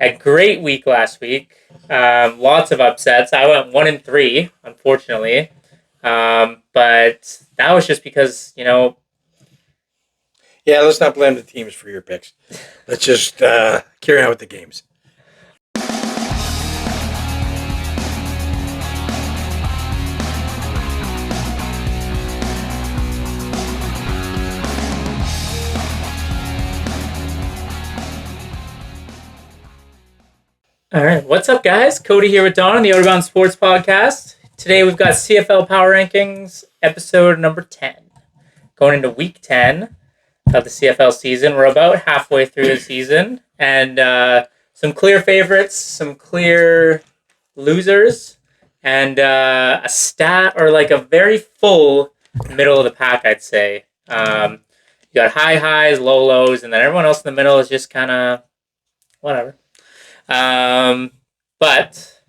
A great week last week. Lots of upsets. I went 1-3, unfortunately. But that was just because, Yeah, let's not blame the teams for your picks. Let's just carry on with the games. All right. What's up, guys? Cody here with Don on the Outbound Sports Podcast. Today we've got CFL Power Rankings, episode number 10. Going into week 10 of the CFL season. We're about halfway through the season. And some clear favorites, some clear losers, and a stat or like a very full middle of the pack, I'd say. You got high highs, low lows, and then everyone else in the middle is just kind of whatever. But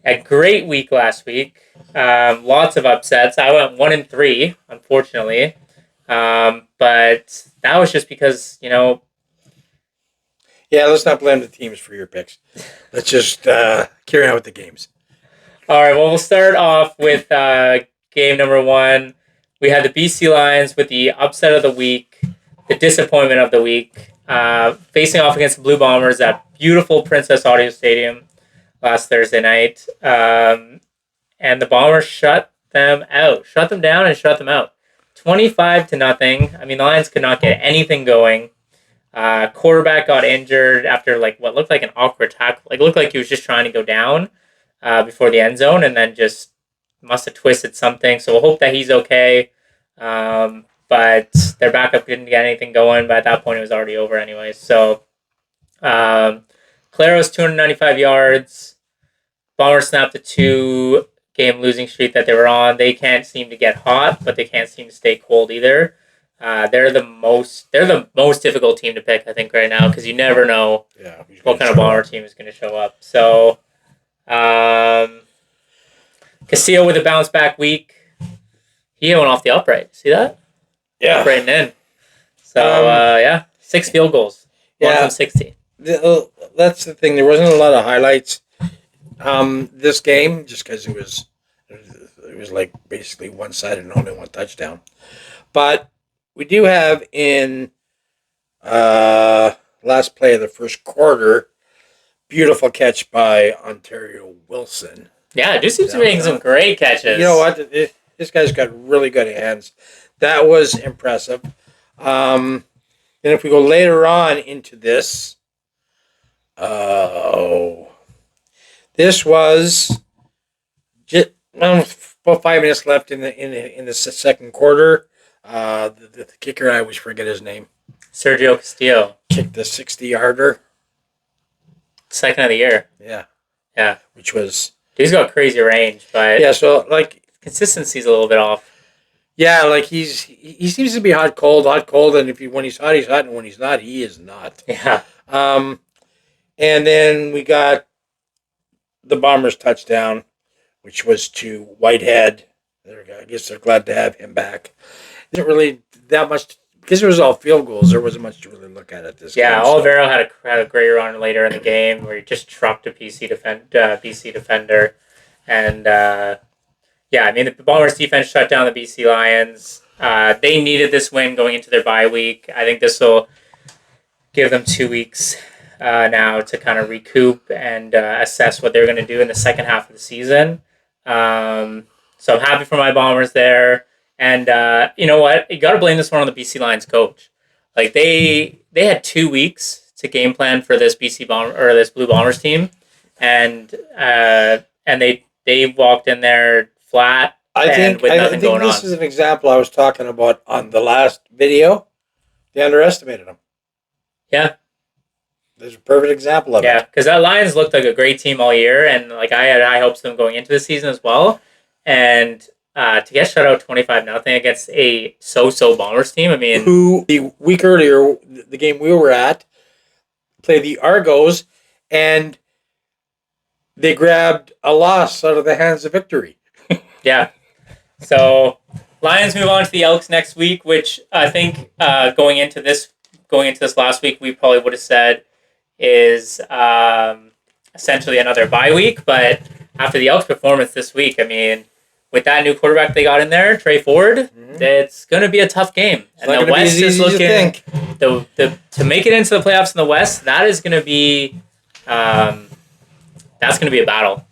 a great week last week. Lots of upsets. I went 1-3, unfortunately. But that was just because, Yeah, let's not blame the teams for your picks. Let's just carry on with the games. All right, well, we'll start off with game number 1. We had the BC Lions with the upset of the week, the disappointment of the week, facing off against the Blue Bombers at beautiful Princess Audio Stadium last Thursday night. And the Bombers shut them down and shut them out. 25-0. I mean, the Lions could not get anything going. Quarterback got injured after what looked like an awkward tackle. It looked like he was just trying to go down before the end zone, and then just must have twisted something. So we'll hope that he's okay. But their backup didn't get anything going. But at that point, it was already over anyways. So Claro's 295 yards. Bombers snapped a 2-game losing streak that they were on. They can't seem to get hot, but they can't seem to stay cold either. They're the most difficult team to pick, I think, right now, because you never know what kind of Bomber team is going to show up. So, Castillo with a bounce back week. He went off the upright. See that? Yeah. Upright and in. So, 6 field goals. 1 from 60. That's the thing. There wasn't a lot of highlights this game, just because it was like basically one-sided and only one touchdown. But we do have in last play of the first quarter, beautiful catch by Ontario Wilson. Yeah, dude seems to be making some great catches. You know what? This guy's got really good hands. That was impressive. And if we go later on into this, this was just about 5 minutes left in the second quarter. The kicker, I always forget his name. Sergio Castillo kicked the 60-yarder. Second of the year. Yeah. Which was... He's got crazy range, but... Yeah, so, consistency's a little bit off. Yeah, he seems to be hot, cold, and when he's hot, and when he's not, he is not. Yeah. And then we got the Bombers touchdown, which was to Whitehead. I guess they're glad to have him back. Isn't really that much, because it was all field goals. There wasn't much to really look at this game. Yeah, Olivero had a great run later in the game where he just trucked a BC defender, and the Bombers defense shut down the BC Lions. They needed this win going into their bye week. I think this will give them 2 weeks now to kind of recoup and assess what they're going to do in the second half of the season. So I'm happy for my Bombers there. And you know what? You got to blame this one on the BC Lions coach. They had 2 weeks to game plan for this this Blue Bombers team, and they walked in there flat. I think this is an example I was talking about on the last video. They underestimated them. Yeah. There's a perfect example of it. Yeah, because that Lions looked like a great team all year, and I had high hopes of them going into the season as well. And to get shut out 25-0 against a so-so Bombers team, I mean... Who, the week earlier, the game we were at, played the Argos, and they grabbed a loss out of the hands of victory. Yeah. So, Lions move on to the Elks next week, which I think going into this last week, we probably would have said is essentially another bye week. But after the Elks' performance this week, I mean, with that new quarterback they got in there, Trey Ford, it's going to be a tough game. It's and the West is looking to make it into the playoffs in the West. That is going to be that's going to be a battle.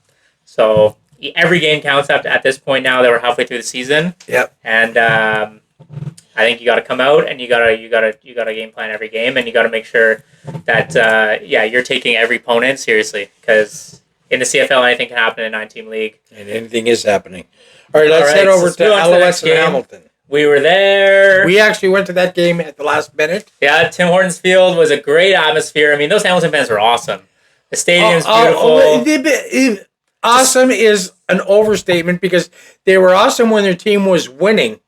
So every game counts at this point now that we're halfway through the season. Yep. And I think you got to come out and you got to game plan every game, and you got to make sure that you're taking every opponent seriously, because in the CFL anything can happen in a 9-team league. And anything is happening. All right, let's head over to Alouettes and Hamilton. We were there. We actually went to that game at the last minute. Yeah, Tim Hortons Field was a great atmosphere. I mean, those Hamilton fans were awesome. The stadium's beautiful. Awesome is an overstatement, because they were awesome when their team was winning.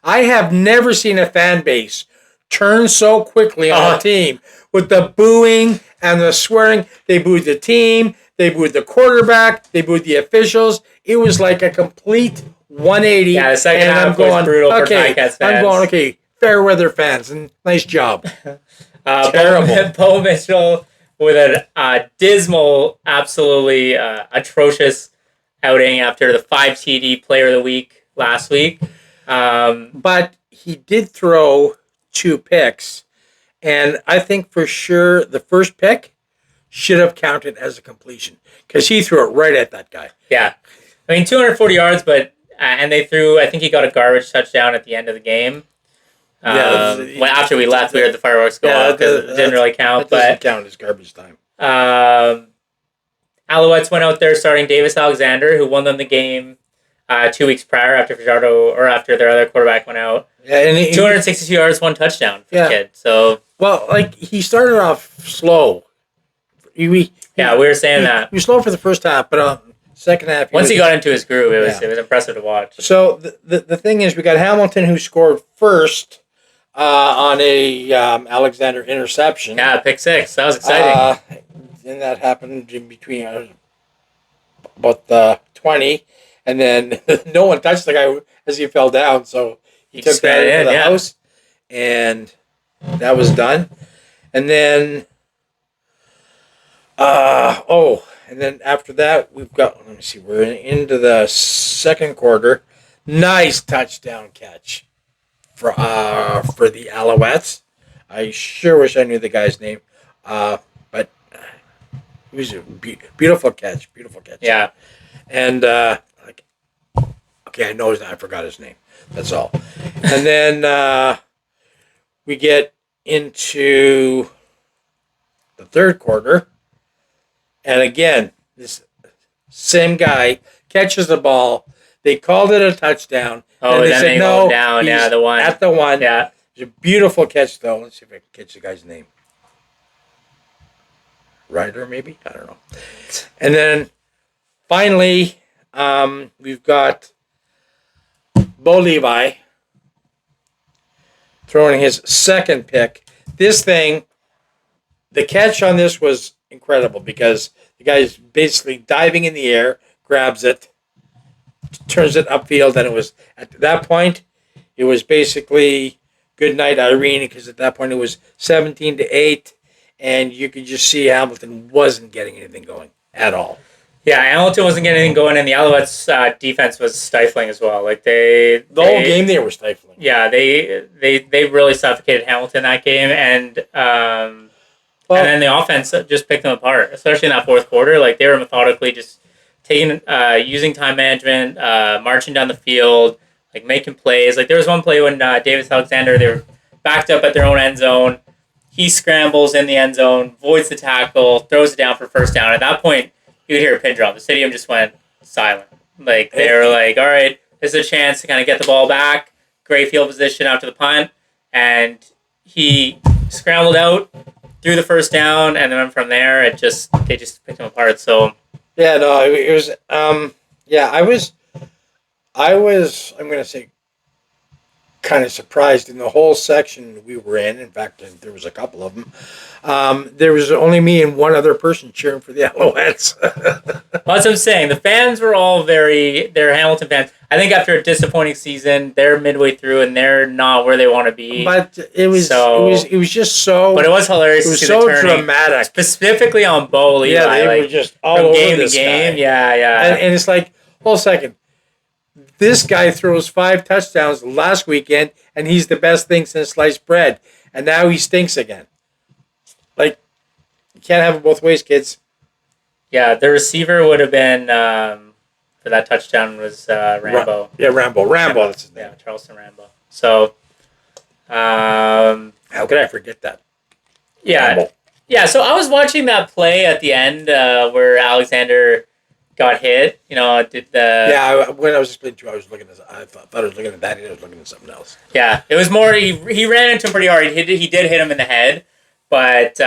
I have never seen a fan base turn so quickly on a team with the booing and the swearing. They booed the team. They booed the quarterback. They booed the officials. It was like a complete 180. Yeah, the second half was brutal for Ticats fans. I'm going, okay, fair weather fans, and nice job. Terrible. Bo Mitchell with a dismal, absolutely atrocious outing after the 5 TD Player of the Week last week. But he did throw 2 picks, and I think for sure the first pick should have counted as a completion, because he threw it right at that guy. Yeah. I mean, 240 yards, but and they threw, I think he got a garbage touchdown at the end of the game. After we left, we heard the fireworks go off because it didn't really count. That doesn't count as garbage time. Alouettes went out there starting Davis Alexander, who won them the game 2 weeks prior after Fajardo, or after their other quarterback went out. Yeah, and 262 yards, 1 touchdown for the kid. So, well, like, he started off slow. We were saying that. He was slow for the first half, but second half... Once he got into his groove, it was impressive to watch. So, the thing is, we got Hamilton, who scored first on a Alexander interception. Yeah, pick 6. That was exciting. And that happened in between about 20, and then no one touched the guy as he fell down, so he took that into the house, and that was done. And then, and then after that, we've got, let me see, we're into the second quarter. Nice touchdown catch for the Alouettes. I sure wish I knew the guy's name, but it was a beautiful catch. Yeah. And, I know I forgot his name. That's all. And then we get into the third quarter. And again, this same guy catches the ball. They called it a touchdown. Oh, and then they no, down. Yeah, the one. At the one. Yeah. It's a beautiful catch, though. Let's see if I can catch the guy's name. Ryder, maybe? I don't know. And then finally, we've got Bo Levi throwing his second pick. This thing, the catch on this was incredible, because the guy's basically diving in the air, grabs it, turns it upfield, and it was, at that point, it was basically good night, Irene, because at that point it was 17-8, and you could just see Hamilton wasn't getting anything going at all. Yeah, Hamilton wasn't getting anything going, and the Alouettes' defense was stifling as well. Like the whole game they were stifling. Yeah, they really suffocated Hamilton that game, and then the offense just picked them apart, especially in that fourth quarter. Like, they were methodically just taking, using time management, marching down the field, like making plays. Like, there was one play when Davis Alexander, they were backed up at their own end zone. He scrambles in the end zone, voids the tackle, throws it down for first down. At that point, you could hear a pin drop. The stadium just went silent. Like, they were like, all right, this is a chance to kind of get the ball back. Great field position after the punt. And he scrambled out, threw the first down, and then from there, they just picked him apart. So, yeah, no, it was, I was, I'm going to say, kind of surprised in the whole section we were in. In fact, there was a couple of them. There was only me and one other person cheering for the Alouettes. Well, that's what I'm saying. The fans were all they're Hamilton fans. I think after a disappointing season, they're midway through and they're not where they want to be. But it was just so. But it was hilarious. It was to see so the turning, dramatic, specifically on Bo Levi. Yeah, they were just all from over game this to game. guy. Yeah. And it's like, hold a second. This guy throws 5 touchdowns last weekend, and he's the best thing since sliced bread. And now he stinks again. Like, you can't have it both ways, kids. Yeah, the receiver would have been for that touchdown was Rambo. Rambo. That's his name. Yeah, Charleston Rambo. So, how could I forget that? Yeah, Rambo. Yeah. So I was watching that play at the end where Alexander got hit. Did the when I was explaining to you, I was looking at. I thought I was looking at that, and I was looking at something else. Yeah, it was more. He ran into him pretty hard. He did hit him in the head, but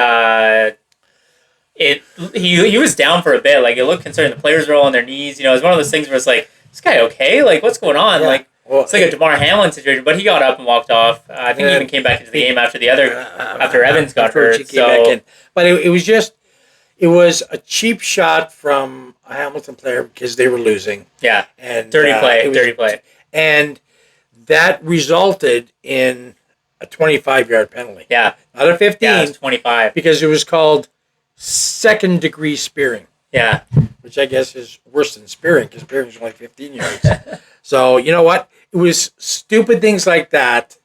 he was down for a bit. Like, it looked concerning. The players were all on their knees. It was one of those things where it's like, this guy okay? Like, what's going on? Yeah. It's like a DeMar Hamlin situation. But he got up and walked off. I think he even came back into the game after after Evans got hurt. But it was a cheap shot from a Hamilton player because they were losing. Yeah, and dirty play, and that resulted in a 25-yard penalty. Yeah, not a 15. Yeah, it was 25 because it was called second-degree spearing. Yeah, which I guess is worse than spearing because spearing is only 15 yards. So you know what? It was stupid things like that.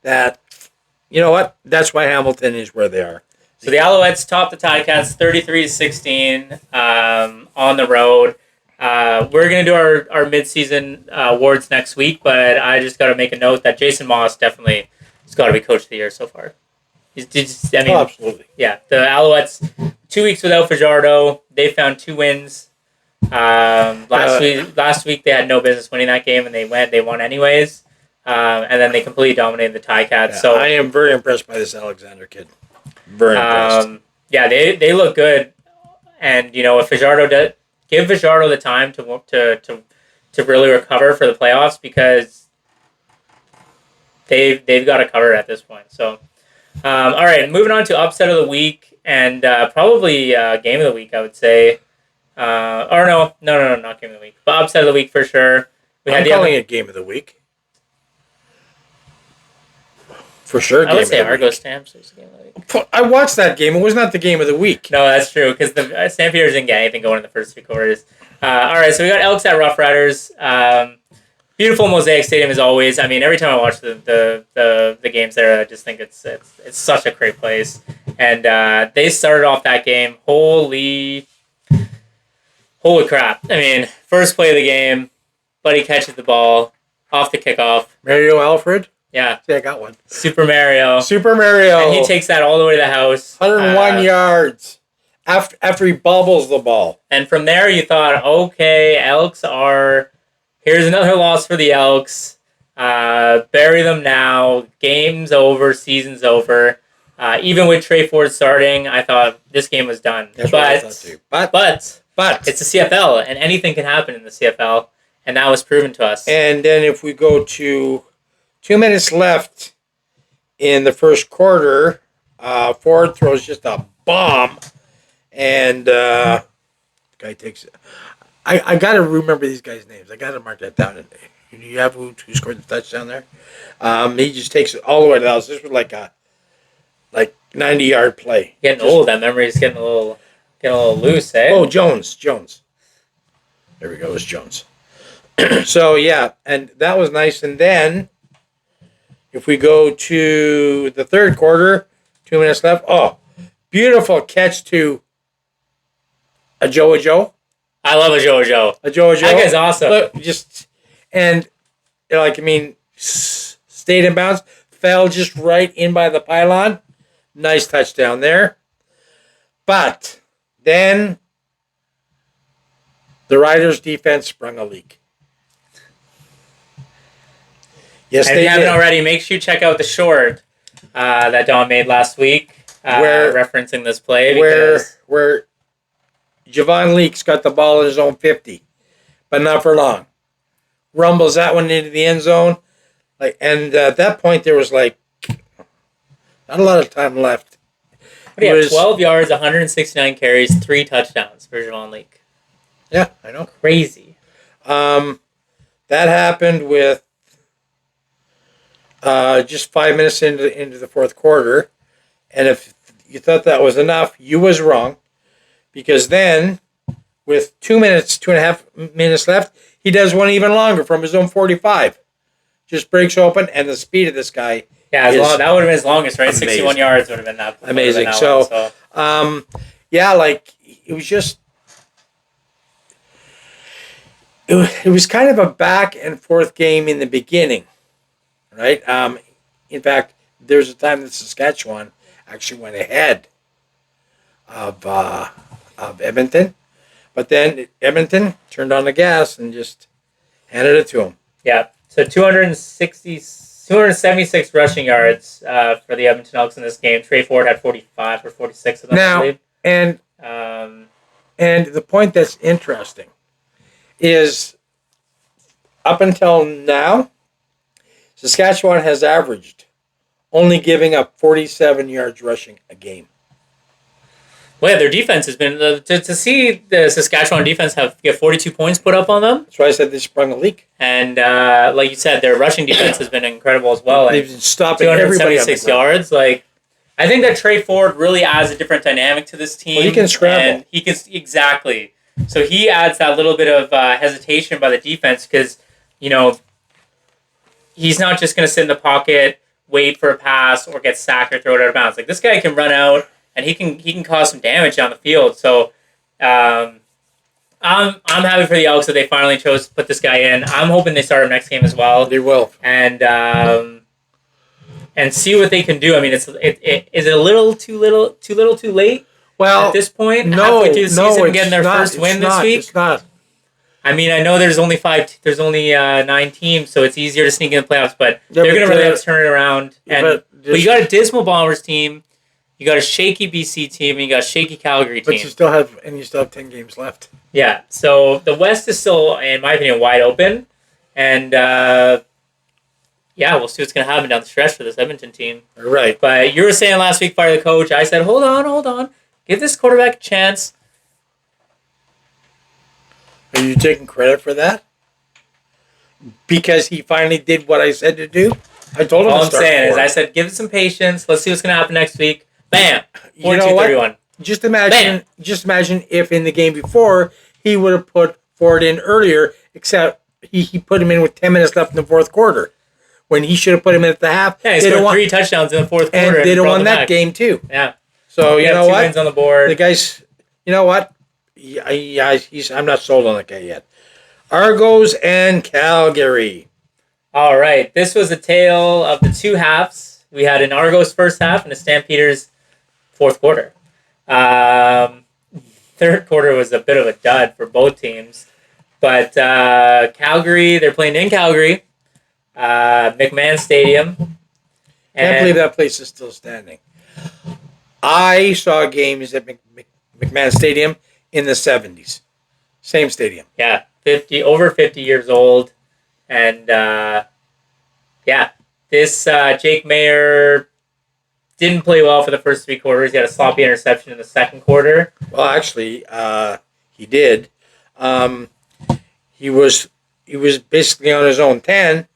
You know what? That's why Hamilton is where they are. So the Alouettes topped the Ticats 33-16 on the road. We're going to do our midseason awards next week, but I just got to make a note that Jason Moss definitely has got to be Coach of the Year so far. Absolutely. Yeah, the Alouettes, 2 weeks without Fajardo. They found 2 wins. Last week they had no business winning that game, and they won anyways. And then they completely dominated the Ticats. Yeah, so I am very impressed by this Alexander kid. Very impressed. Yeah, they look good, and if Fajardo give Fajardo the time to really recover for the playoffs, because they've got to cover it at this point. So, all right, moving on to upset of the week and probably game of the week, I would say. Or no, not game of the week, but upset of the week for sure. I'm calling it game of the week. For sure, I would say Argos Stamps is game of the week. I watched that game. It was not the game of the week. No, that's true, because the St. Peter's didn't get anything going in the first 3 quarters. All right, so we got Elks at Rough Riders. Beautiful Mosaic Stadium as always. I mean, every time I watch the games there, I just think it's such a great place. And they started off that game. Holy crap! I mean, first play of the game, Buddy catches the ball off the kickoff. Mario Alfred. Yeah. See, I got one. Super Mario. And he takes that all the way to the house. 101 yards after he bobbles the ball. And from there, you thought, okay, here's another loss for the Elks. Bury them now. Game's over. Season's over. Even with Trey Ford starting, I thought this game was done. That's what I thought too. But it's the CFL, and anything can happen in the CFL, and that was proven to us. And then if we go to 2 minutes left in the first quarter, Ford throws just a bomb, and the guy takes it. I got to remember these guys' names. I got to mark that down. Do you have who scored the touchdown there? He just takes it all the way to the house. This was like a 90-yard play. Getting old. That memory's getting a little loose, eh? Oh, Jones. There we go. It was Jones. So, yeah, and that was nice. And then if we go to the third quarter, 2 minutes left. Oh, beautiful catch to a Joe. I love a Joe. A Joe. That guy's awesome. Look, stayed in bounds, fell just right in by the pylon. Nice touchdown there. But then the Riders' defense sprung a leak. Yes, if you haven't already, make sure you check out the short that Don made last week, referencing this play. Where Javon Leaks got the ball in his own 50, but not for long. Rumbles that one into the end zone. And at that point, there was not a lot of time left. What do you have? 12 yards, 169 carries, 3 touchdowns for Javon Leake. Yeah, I know. Crazy. That happened with just 5 minutes into the fourth quarter, and if you thought that was enough, you was wrong, because then with 2.5 minutes left, he does one even longer from his own 45. Just breaks open, and the speed of this guy. Yeah, that would have been his longest, right? Amazing. 61 yards would have been that. Amazing. It was just. It was kind of a back and forth game in the beginning, right? In fact, there's a time that Saskatchewan actually went ahead of Edmonton, but then Edmonton turned on the gas and just handed it to him. Yeah, so 276 rushing yards for the Edmonton Elks in this game. Trey Ford had 45 or 46 of them, I believe. And the point that's interesting is up until now, Saskatchewan has averaged only giving up 47 yards rushing a game. Well, yeah, their defense has been to see the Saskatchewan defense get 42 points put up on them. That's why I said they sprung a leak. And like you said, their rushing defense has been incredible as well. They've been stopping everybody on the ground. Yards. I think that Trey Ford really adds a different dynamic to this team. Well, he can scramble. And he can exactly. So he adds that little bit of hesitation by the defense because, he's not just going to sit in the pocket, wait for a pass, or get sacked or throw it out of bounds. This guy can run out and he can cause some damage on the field. So I'm happy for the Elks that they finally chose to put this guy in. I'm hoping they start him next game as well. They will. And see what they can do. I mean, is it a little too late? Well, at this point, no, halfway through the season, getting their not, first win this week. It's not. I mean, I know there's only 9 teams, so it's easier to sneak in the playoffs. But they're going to really have to turn it around. But you got a dismal Bombers team, you got a shaky BC team, and you got a shaky Calgary team. But you still have 10 games left. Yeah, so the West is still, in my opinion, wide open, and we'll see what's going to happen down the stretch for this Edmonton team. Right. But you were saying last week, fire the coach. I said, hold on. Give this quarterback a chance. Are you taking credit for that? Because he finally did what I said to do? I told him All to I'm start saying is forward. I said, give it some patience. Let's see what's going to happen next week. Bam! 42-31. You know what? Just imagine if in the game before he would have put Ford in earlier, except he put him in with 10 minutes left in the fourth quarter. When he should have put him in at the half. Yeah, he scored 3 touchdowns in the fourth quarter. And they'd have won that game too. Yeah. So, you know what? 2 wins on the board. The guy's, you know what? I'm not sold on that guy yet. Argos and Calgary. All right. This was a tale of the 2 halves. We had an Argos first half and a Stampeders fourth quarter. Third quarter was a bit of a dud for both teams. But Calgary, they're playing in Calgary. McMahon Stadium. Can't believe that place is still standing. I saw games at McMahon Stadium in the 70s. Same stadium. Yeah, over 50 years old. And, this Jake Mayer didn't play well for the first 3 quarters. He had a sloppy interception in the second quarter. Well, actually, he did. He was basically on his own 10,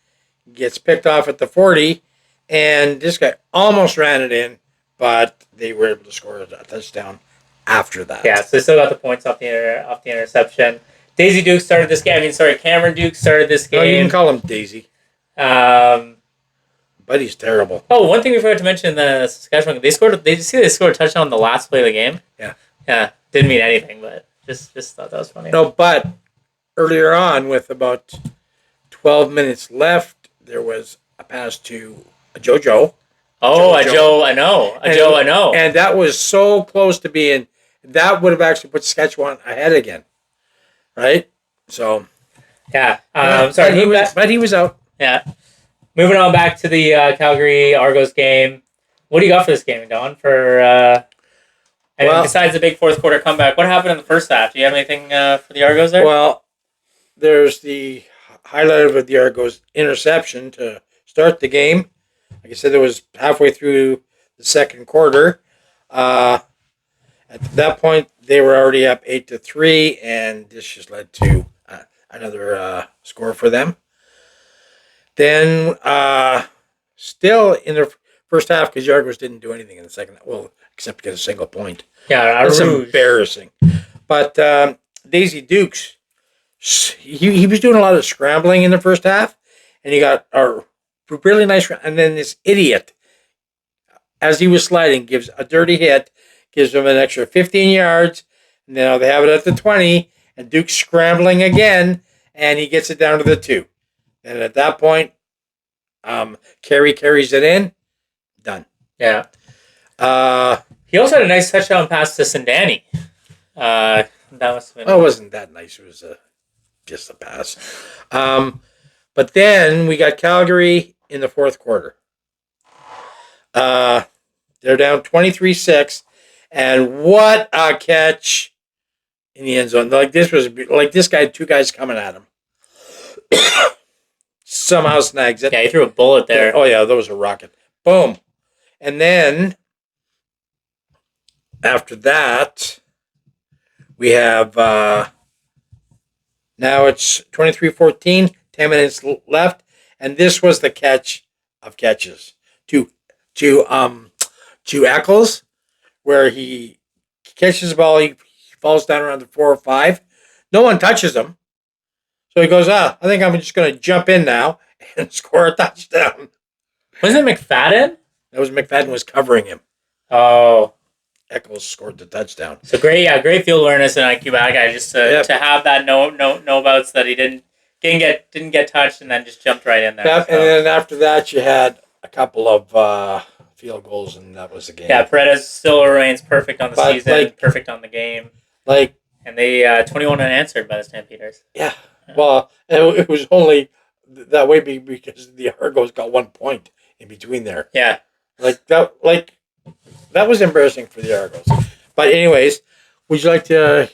gets picked off at the 40, and this guy almost ran it in, but they were able to score a touchdown after that. Yeah, so they still got the points off the interception. Daisy Duke started this game. Cameron Duke started this game. No, you can call him Daisy. But he's terrible. Oh, one thing we forgot to mention: the Saskatchewan. They scored a touchdown on the last play of the game. Yeah. Yeah, didn't mean anything, but just thought that was funny. No, but earlier on, with about 12 minutes left, there was a pass to a JoJo. Oh, a Joe, I know. I know. And that was so close to being, that would have actually put Saskatchewan ahead again. Right? So. Yeah. But he was out. Yeah. Moving on back to the Calgary Argos game. What do you got for this game, Don? Besides the big fourth quarter comeback, what happened in the first half? Do you have anything for the Argos there? Well, there's the highlight of the Argos interception to start the game. Like I said, it was halfway through the second quarter. At that point, they were already up 8-3, and this just led to another score for them. Then, still in the first half, because Yargos didn't do anything in the second. Well, except get a single point. Yeah, That's embarrassing. But Daisy Dukes, he was doing a lot of scrambling in the first half, and he got a really nice. And then this idiot, as he was sliding, gives a dirty hit, gives him an extra 15 yards. Now they have it at the 20, and Duke's scrambling again, and he gets it down to the 2. And at that point, Carey carries it in. Done. Yeah. He also had a nice touchdown pass to Sindani. That must have been. Oh, it wasn't that nice. It was just a pass. But then we got Calgary in the fourth quarter. They're down 23-6, and what a catch in the end zone! Like this guy had 2 guys coming at him. Somehow snags it. Yeah, he threw a bullet there. Oh yeah, that was a rocket. Boom. And then after that, we have now it's 23-14, 10 minutes left, and this was the catch of catches to Eccles, where he catches the ball, he falls down around the 4 or 5. No one touches him. So he goes, I think I'm just going to jump in now and score a touchdown. Wasn't it McFadden? That was McFadden was covering him. Oh. Eccles scored the touchdown. So great field awareness and IQ by that guy, just to have that know abouts that he didn't get touched and then just jumped right in there. Yep, so. And then after that you had a couple of field goals, and that was the game. Yeah, Paredes still remains perfect on the season, perfect on the game. And they 21 unanswered by the Stampeders. Yeah. Well, it was only that way because the Argos got 1 point in between there. Yeah. That was embarrassing for the Argos. But anyways, would you like to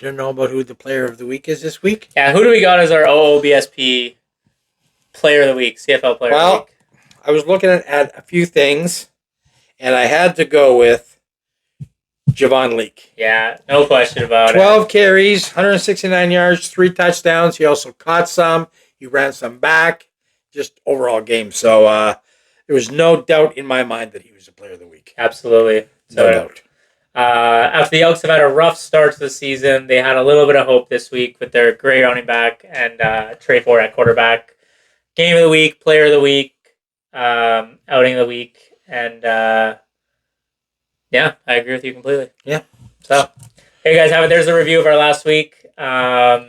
know about who the player of the week is this week? Yeah, who do we got as our OOBSP player of the week, CFL player of the week? I was looking at a few things, and I had to go with Javon Leake. Yeah, no question about 12 carries, 169 yards, 3 touchdowns. He also caught some. He ran some back. Just overall game. So there was no doubt in my mind that he was the player of the week. Absolutely. No doubt. After the Elks have had a rough start to the season, they had a little bit of hope this week with their great running back and Trey Ford at quarterback. Game of the week, player of the week, outing of the week, and yeah, I agree with you completely. Yeah. So, here you guys have it. There's a review of our last week. Let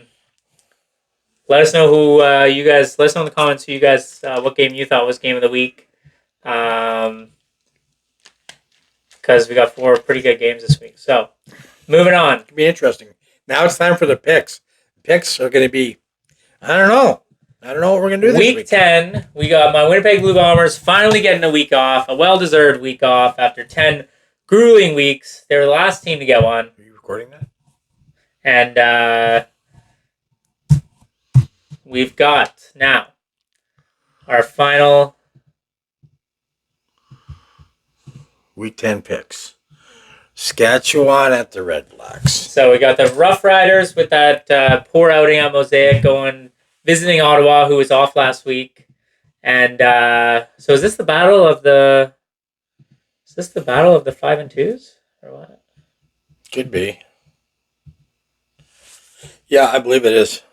us know let us know in the comments who you guys, what game you thought was game of the week. Because we got 4 pretty good games this week. So, moving on. It'll be interesting. Now it's time for the picks. The picks are going to be, I don't know what we're going to do this week. Week 10, we got my Winnipeg Blue Bombers finally getting a week off, a well-deserved week off after 10 grueling weeks. They were the last team to get one. Are you recording that? And we've got now our final Week 10 picks. Saskatchewan at the Red Blacks. So we got the Rough Riders with that poor outing at Mosaic visiting Ottawa, who was off last week. And so is this the battle of the 5 and 2s or what? Could be. Yeah, I believe it is.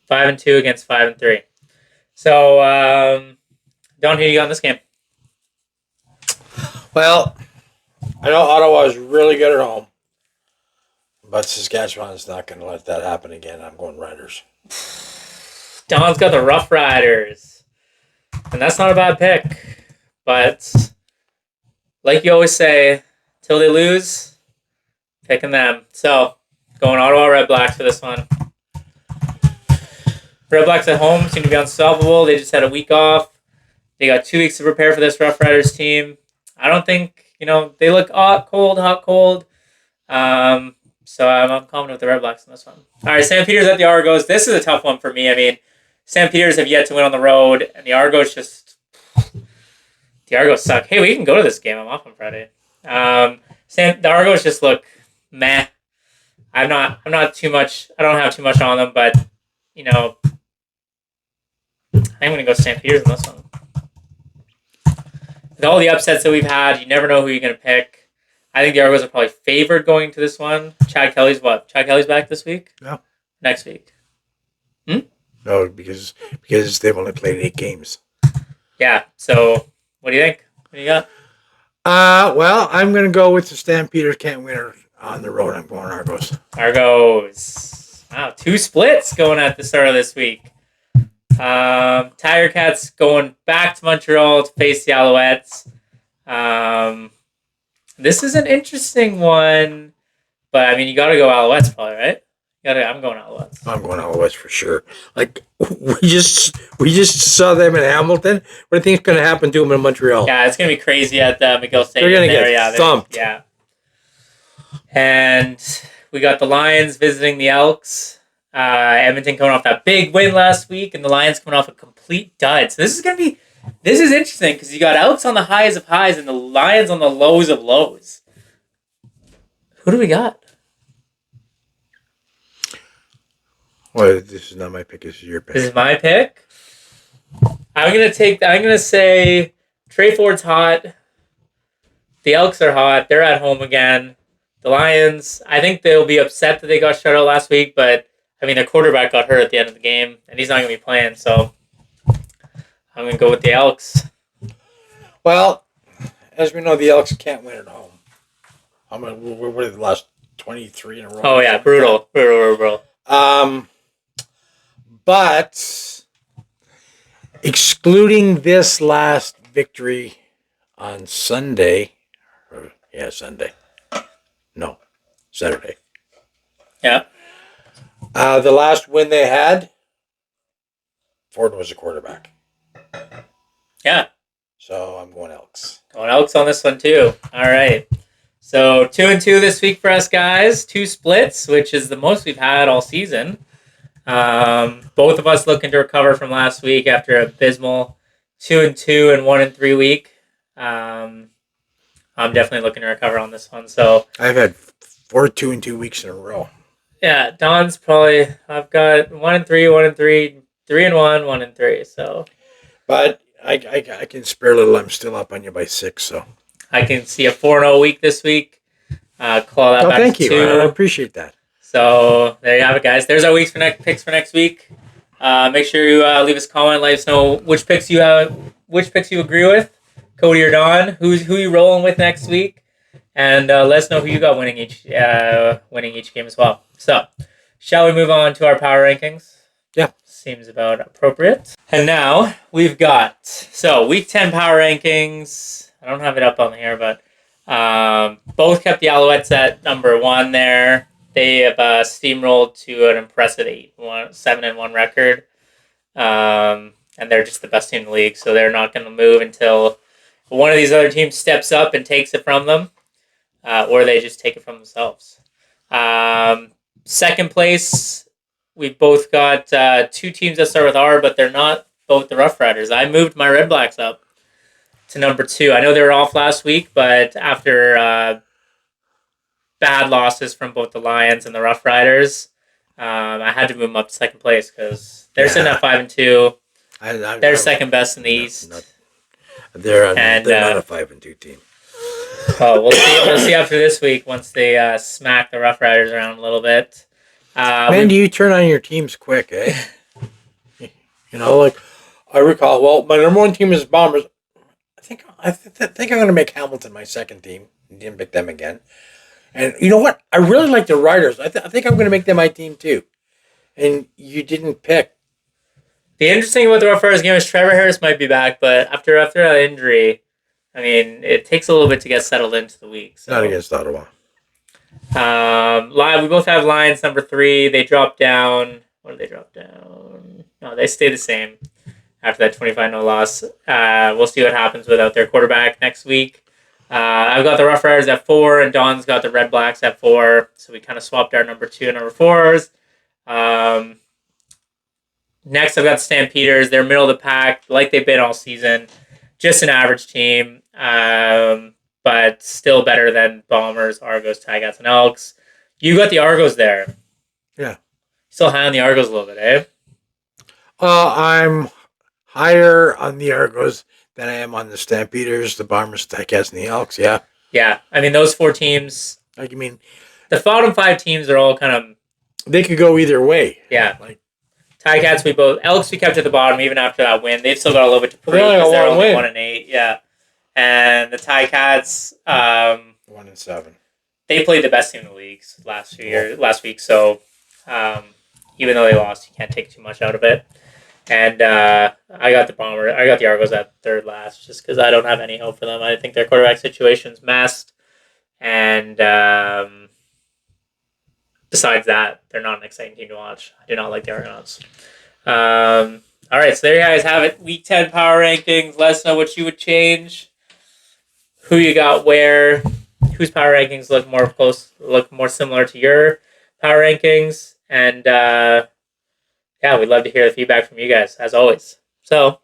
Five and 2 against 5 and 3. So, Don, who you got in this game? Well, I know Ottawa is really good at home, but Saskatchewan is not going to let that happen again. I'm going Riders. Don's got the Rough Riders, and that's not a bad pick. But like you always say, till they lose, picking them. So, going Ottawa Red Blacks for this one. Red Blacks at home seem to be unstoppable. They just had a week off. They got 2 weeks to prepare for this Rough Riders team. I don't think, they look hot, cold. So I'm calling with the Red Blacks in this one. All right, St. Peter's at the Argos. This is a tough one for me. I mean, St. Peter's have yet to win on the road, and the Argos suck. Hey, we can go to this game. I'm off on Friday. The Argos just look meh. I'm not too much. I don't have too much on them, but I'm gonna go St. Peter's in this one. With all the upsets that we've had, you never know who you're gonna pick. I think the Argos are probably favored going to this one. Chad Kelly's back this week? No. Next week. No, because they've only played 8 games. Yeah. So, what do you think? What do you got? Well, I'm going to go with the Stampeders can't win on the road. I'm going Argos. Argos. Wow, 2 splits going at the start of this week. Tiger Cats going back to Montreal to face the Alouettes. This is an interesting one, but I mean, you got to go Alouettes, probably, right? I'm going Alouettes. I'm going Alouettes for sure. Like we just saw them in Hamilton. What do you think is going to happen to them in Montreal? Yeah, it's going to be crazy at the McGill Stadium. They're going to get thumped. Yeah. And we got the Lions visiting the Elks. Edmonton coming off that big win last week, and the Lions coming off a complete dud. So this is interesting because you got Elks on the highs of highs and the Lions on the lows of lows. Who do we got? Well, this is not my pick. This is your pick. This is my pick. I'm gonna say Trey Ford's hot. The Elks are hot. They're at home again. The Lions, I think they'll be upset that they got shut out last week, but I mean their quarterback got hurt at the end of the game, and he's not gonna be playing. So I'm gonna go with the Elks. Well, as we know, the Elks can't win at home. We're the last 23 in a row. Oh yeah, brutal. But excluding this last victory on Saturday. Yeah. The last win they had, Ford was a quarterback. Yeah. So I'm going Elks. Going Elks on this one too. All right. So 2-2 this week for us guys. 2 splits, which is the most we've had all season. Both of us looking to recover from last week after abysmal 2-2 and 1-3 week. I'm definitely looking to recover on this one. So I've had 4 2-2 weeks in a row. Yeah, Don's probably. I've got 1-3, 1-3, 3-1, 1-3. So, but I can spare a little. I'm still up on you by 6. So I can see a 4-0 week this week. Claw that back thank to you. 2. I appreciate that. So there you have it, guys. There's our picks for next week. Make sure you leave us a comment. Let us know which picks you agree with, Cody or Don. Who you rolling with next week, and let us know who you got winning each game as well. So, shall we move on to our power rankings? Yeah, seems about appropriate. And now we've got week 10 power rankings. I don't have it up on here, but both kept the Alouettes at number 1 there. They have steamrolled to an impressive 7-1 record. And they're just the best team in the league, so they're not going to move until one of these other teams steps up and takes it from them, or they just take it from themselves. Second place, we've both got 2 teams that start with R, but they're not both the Rough Riders. I moved my Red Blacks up to number 2. I know they were off last week, but after bad losses from both the Lions and the Rough Riders, I had to move them up to second place because they're sitting at 5-2. They're second best in the East. They're not a 5-2 team. Oh, we'll see after this week once they smack the Rough Riders around a little bit. Man, do you turn on your teams quick, eh? Like I recall. Well, my number 1 team is Bombers. I think I'm going to make Hamilton my second team. Didn't pick them again. And you know what? I really like the Riders. I think I'm going to make them my team too. And you didn't pick. The interesting thing about the Rough Riders game is Trevor Harris might be back, but after that injury, I mean, it takes a little bit to get settled into the week. So. Not against Ottawa. We both have Lions number 3. They dropped down. What did they drop down? No, they stay the same after that 25-0 loss. We'll see what happens without their quarterback next week. I've got the Rough Riders at 4, and Don's got the Red Blacks at 4. So we kind of swapped our number 2 and number 4s. Next, I've got the Stampeders. They're middle of the pack, like they've been all season. Just an average team, but still better than Bombers, Argos, Tigers, and Elks. You got the Argos there. Yeah. Still high on the Argos a little bit, eh? I'm higher on the Argos than I am on the Stampeders, the Bombers, the Ticats, and the Elks. Yeah. Yeah. I mean, those 4 teams. Like, I mean, the bottom 5 teams are all kind of. They could go either way. Yeah. Like, Ticats, Elks, we kept at the bottom even after that win. They've still got a little bit to prove because they're only 1-8. Yeah. And the Ticats. 1-7. They played the best team in the leagues last week. So even though they lost, you can't take too much out of it. And I got the Argos at third last, just because I don't have any hope for them. I think their quarterback situation's messed, and besides that, they're not an exciting team to watch. I do not like the Argonauts. All right, so there you guys have it. Week 10 power rankings. Let us know what you would change. Who you got where? Whose power rankings look more similar to your power rankings, and yeah, we'd love to hear the feedback from you guys as always. So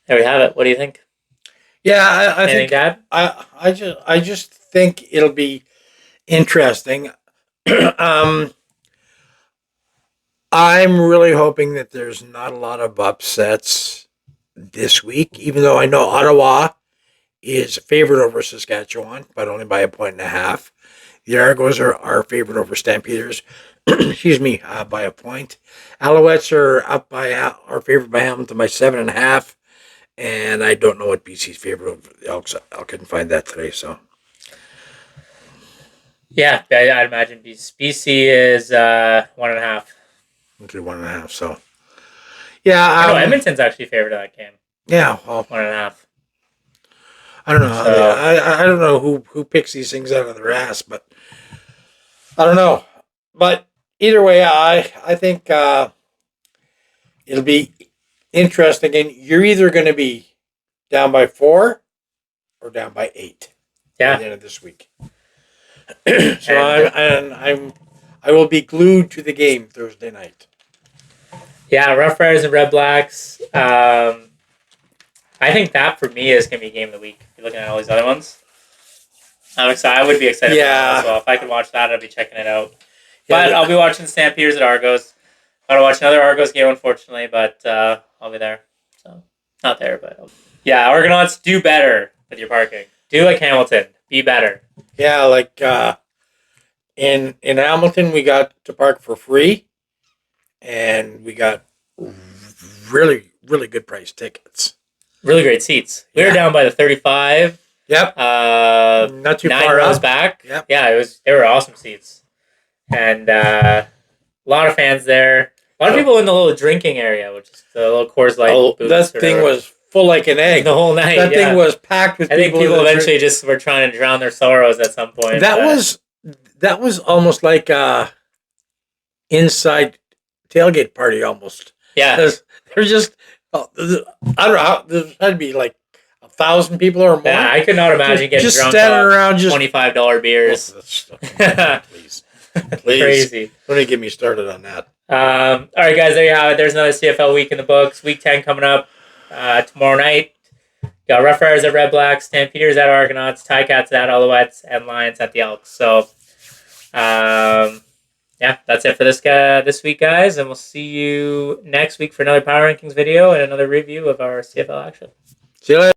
there we have it. What do you think? Yeah, I Anything, think Dad? I just think it'll be interesting. I'm really hoping that there's not a lot of upsets this week, even though I know Ottawa is favored over Saskatchewan, but only by 1.5. The Argos are favored over Stampeders. Excuse me, by a point. Alouettes are favored by Hamilton by 7.5, and I don't know what BC's favored over the Elks. I couldn't find that today, so. Yeah, I'd imagine BC is 1.5. Okay, 1.5. So, yeah, I know Edmonton's actually favored in that game. Yeah, well, 1.5. I don't know. I don't know who picks these things out of their ass, but I don't know. But either way, I think it'll be interesting, and you're either going to be down by 4 or down by 8. Yeah. At the end of this week. So I will be glued to the game Thursday night. Yeah, Rough Riders and Red Blacks. I think that for me is going to be game of the week. If you're looking at all these other ones, I'm excited. I would be excited for that as well. If I could watch that, I'd be checking it out. But I'll be watching the Stampeders at Argos. I want to watch another Argos game, unfortunately, but I'll be there. So not there, but yeah, Argonauts, do better with your parking. Do like Hamilton. Be better. Yeah, like in Hamilton, we got to park for free, and we got really, really good price tickets. Really great seats. We were down by the 35. Yep. Not too 9 far rows up. back. Yep. Yeah, they were awesome seats. And a lot of fans there. A lot of people in the little drinking area, which is the little Coors Light. Oh, that thing was full like an egg. The whole night. That thing was packed with people. I think people eventually just were trying to drown their sorrows at some point. That was almost like a inside tailgate party almost. Yeah. There's just, I don't know how, there had to be like 1,000 people or more. Yeah, I could not imagine getting just drunk standing around just $25 beers. Please. Crazy. Don't get me started on that. All right, guys, there you have it. There's another CFL week in the books. Week 10 coming up tomorrow night. Got Rough Riders at Red Blacks, Stampeders at Argonauts, Ticats at Alouettes, and Lions at the Elks. So, yeah, that's it for this week, guys. And we'll see you next week for another Power Rankings video and another review of our CFL action. See you later.